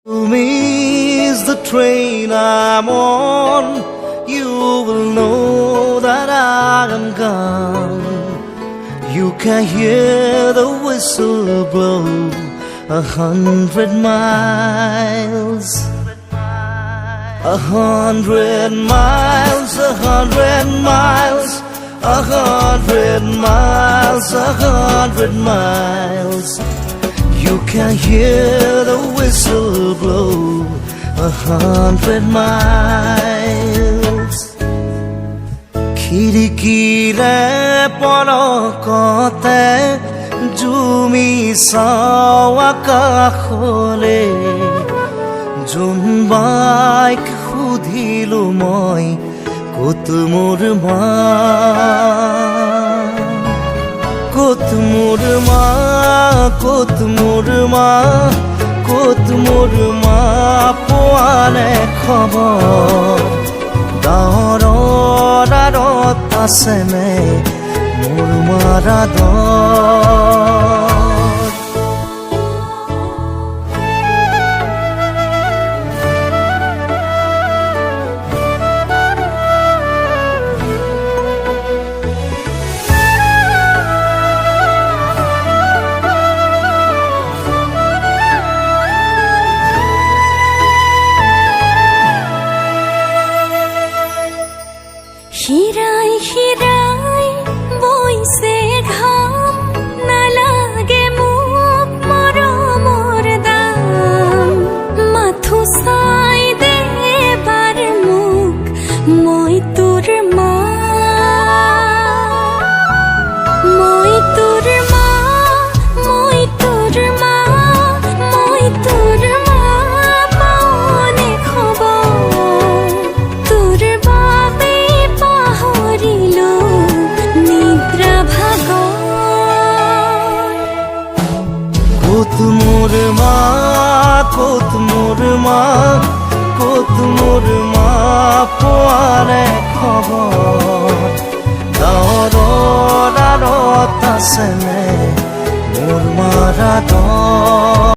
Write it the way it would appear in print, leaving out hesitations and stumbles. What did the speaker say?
You miss the train I'm on, you will know that I am gone. You can hear the whistle blow 100 miles. 100 miles, 100 miles, 100 miles, 100 miles. You can hear the whistle blow 100 miles. খিৰিকীৰে পলকতে জুমি চাওঁ আকাশলে জোনবাইক সুধিলো মই ক'ত মোৰ মা, ক'ত মোৰ মা, ক'ত মোৰ মা, ক'ত মোৰ মা, পোৱা নাই খবৰ। গাঁৱৰ আঁৰত আছেনে মোৰ মাৰ আদৰ। হিৰাই হিৰাই বৈছে ঘাম, নালাগে মোক মৰমৰ দাম। মাথো চাই দে এবাৰ মোক, মই তোৰ মা, মই তোৰ মা, মই তোৰ মা, মই তোৰ মা, পাওনে খবৰ তোৰ বাবে পাহৰিলো নিদ্ৰা ভাগৰ। ক'ত মোৰ মা, ক'ত মোৰ মা, ক'ত মোৰ মা, পোৱা নাই খবৰ। গাঁৱৰ আঁৰত আছেনে মোৰ মাৰ আদৰ।